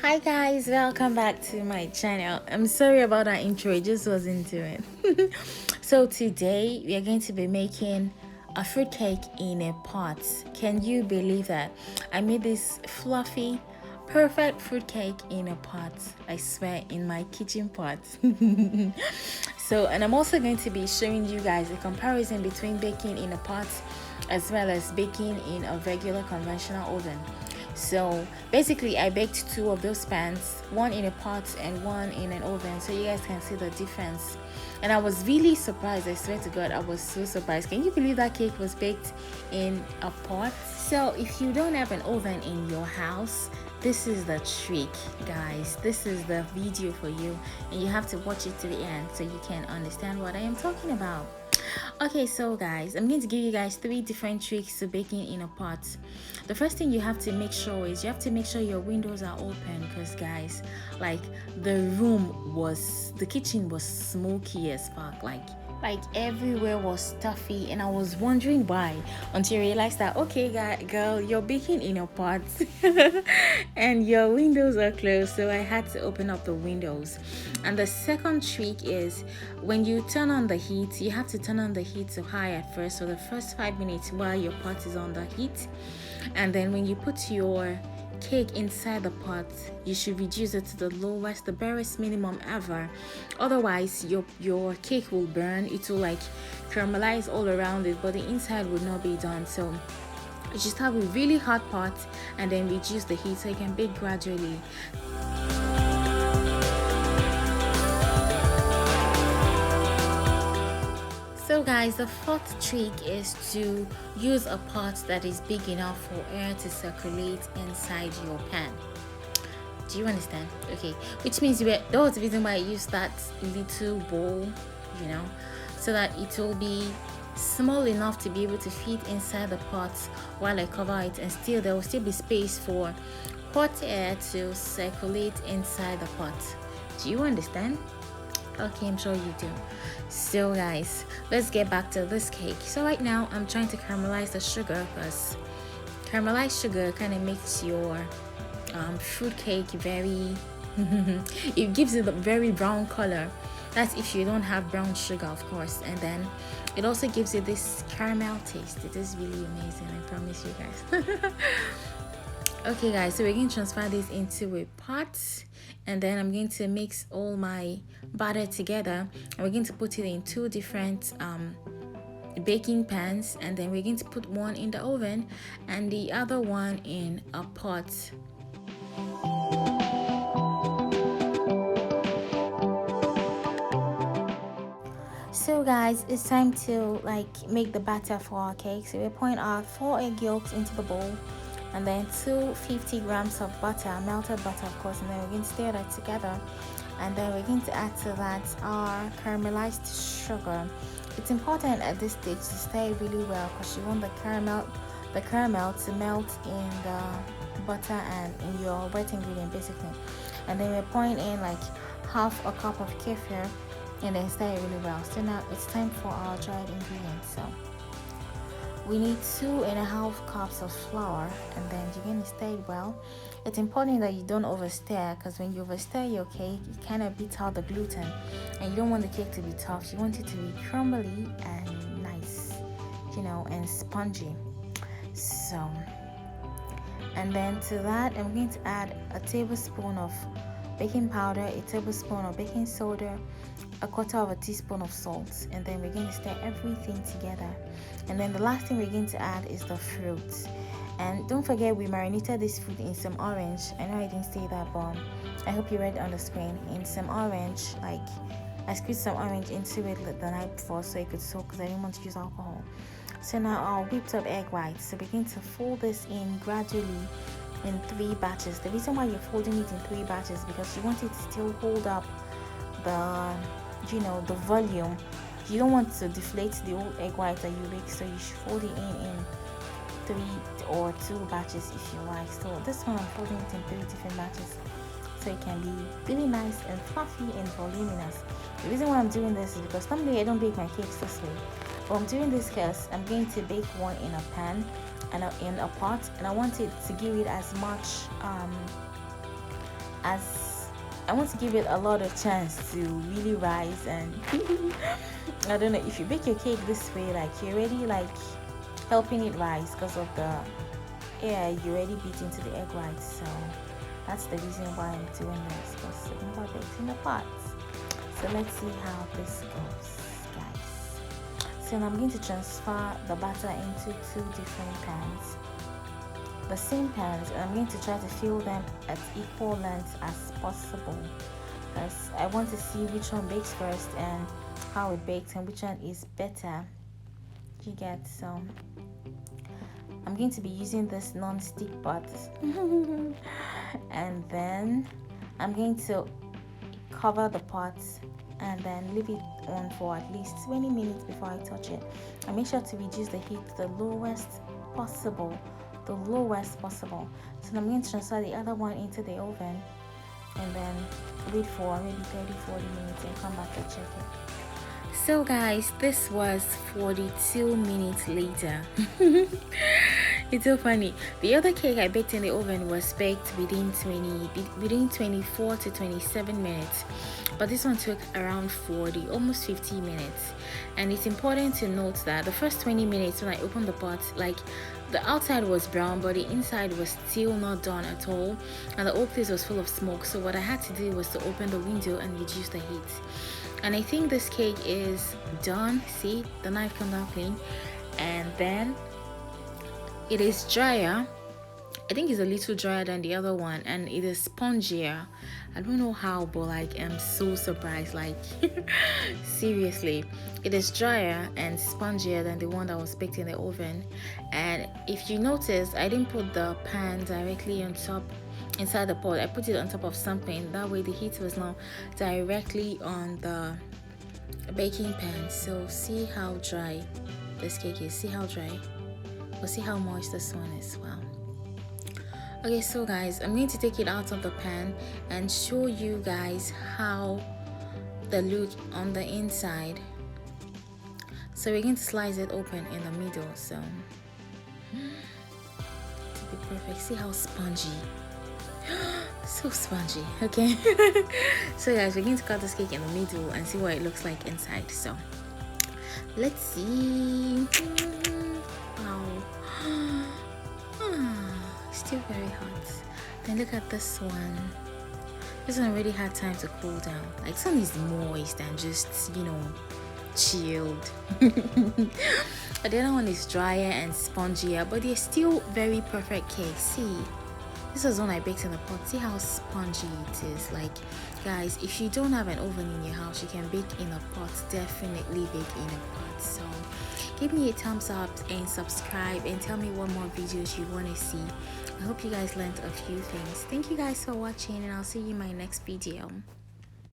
Hi guys, welcome back to my channel. I'm sorry about that intro, it just wasn't doing. So today we are going to be making a fruit cake in a pot. Can you believe that? I made this fluffy, perfect fruit cake in a pot. I swear, in my kitchen pot. So, and I'm also going to be showing you guys a comparison between baking in a pot as well as baking in a regular conventional oven. So basically I baked two of those pans, one in a pot and one in an oven, so you guys can see the difference. And I was really surprised, I swear to God, I was so surprised. Can you believe that cake was baked in a pot? So if you don't have an oven in your house, this is the trick, guys. This is the video for you, and you have to watch it to the end so you can understand what I am talking about. Okay, so guys, I'm going to give you guys 3 different tricks to baking in a pot. The first thing you have to make sure is you have to make sure your windows are open, because guys, like, the kitchen was smoky as fuck, like everywhere was stuffy, and I was wondering why, until I realized that, okay, girl, you're baking in a pot and your windows are closed, so I had to open up the windows. And the second trick is, when you turn on the heat, you have to turn on the heat to high at first, so the first 5 minutes while your pot is on the heat, and then when you put your cake inside the pot, you should reduce it to the lowest, the barest minimum ever. Otherwise your cake will burn. It will like caramelize all around it, but the inside would not be done. So you just have a really hot pot and then reduce the heat so you can bake gradually. So guys, the fourth trick is to use a pot that is big enough for air to circulate inside your pan. Do you understand? Okay, which means that was the reason why I used that little bowl, so that it will be small enough to be able to fit inside the pot while I cover it, and still there will still be space for hot air to circulate inside the pot. Do you understand? Okay, I'm sure you do. So guys, let's get back to this cake. So right now I'm trying to caramelize the sugar, because caramelized sugar kind of makes your fruit cake very it gives it a very brown color. That's if you don't have brown sugar, of course. And then it also gives it this caramel taste. It is really amazing, I promise you guys. Okay guys, so we're going to transfer this into a pot, and then I'm going to mix all my batter together, and we're going to put it in 2 different baking pans, and then we're going to put one in the oven and the other one in a pot. So guys, it's time to make the batter for our cake. So we're pouring our 4 egg yolks into the bowl, and then 250 grams of butter, melted butter of course, and then we're going to stir that together, and then we're going to add to that our caramelized sugar. It's important at this stage to stir it really well, because you want the caramel to melt in the butter and in your wet ingredient basically. And then we're pouring in like half a cup of kefir, and then stir it really well. So now it's time for our dried ingredients. So we need 2.5 cups of flour, and then you're going to stir it well. It's important that you don't overstir, because when you overstir your cake, it kind of beats out the gluten, and you don't want the cake to be tough. You want it to be crumbly and nice, and spongy. So, and then to that, I'm going to add a tablespoon of baking powder, a tablespoon of baking soda, a quarter of a teaspoon of salt, and then we're going to stir everything together. And then the last thing we're going to add is the fruit. And don't forget, we marinated this fruit in some orange. I know I didn't say that, but I hope you read on the screen. In some orange, like I squeezed some orange into it the night before so it could soak, because I didn't want to use alcohol. So now our whipped up egg whites. So we're going to fold this in gradually in 3 batches. The reason why you're folding it in 3 batches is because you want it to still hold up the volume. You don't want to deflate the old egg white that you bake, so you should fold it in 3 or 2 batches if you like. So this one I'm folding it in 3 different batches, so it can be really nice and fluffy and voluminous. The reason why I'm doing this is because normally I don't bake my cakes this way. But I'm doing this because I'm going to bake one in a pan and in a pot, and I want it to give it as much as I want to give it a lot of chance to really rise. And I don't know, if you bake your cake this way, like you're already like helping it rise because of the air you already beat into the egg whites. So that's the reason why I'm doing this, because I've never baked in a pot. So let's see how this goes, guys. So now I'm going to transfer the batter into 2 different pans, the same pans, and I'm going to try to fill them at equal length as possible, because I want to see which one bakes first and how it bakes and which one is better. You get? So I'm going to be using this non-stick pot and then I'm going to cover the pot and then leave it on for at least 20 minutes before I touch it. And make sure to reduce the heat to the lowest possible. So I'm going to transfer the other one into the oven and then wait for maybe 30-40 minutes and come back and check it. So guys, this was 42 minutes later. It's so funny. The other cake I baked in the oven was baked within 24 to 27 minutes, but this one took around 40, almost 50 minutes. And it's important to note that the first 20 minutes when I opened the pot, like the outside was brown but the inside was still not done at all, and the whole place was full of smoke. So what I had to do was to open the window and reduce the heat. And I think this cake is done. See, the knife comes out clean, and then it is drier. I think it's a little drier than the other one, and it is spongier. I don't know how, but like I'm so surprised, like seriously, it is drier and spongier than the one that was baked in the oven. And if you notice, I didn't put the pan directly on top inside the pot. I put it on top of something, that way the heat was not directly on the baking pan. So see how dry this cake is, see how dry, or see how moist this one is. Wow. Okay, so guys, I'm going to take it out of the pan and show you guys how the look on the inside. So we're going to slice it open in the middle, so to be perfect. See how spongy, so spongy. Okay. So guys, we're going to cut this cake in the middle and see what it looks like inside. So let's see. Wow. Still very hot. Then look at this one. This one already had time to cool down. Like, this one is moist and just, you know, chilled. But the other one is drier and spongier, but they're still very perfect cakes. See, this was one I baked in the pot. See how spongy it is. Like, guys, if you don't have an oven in your house, you can bake in a pot. Definitely bake in a pot. So give me a thumbs up and subscribe and tell me what more videos you want to see. I hope you guys learned a few things. Thank you guys for watching, and I'll see you in my next video.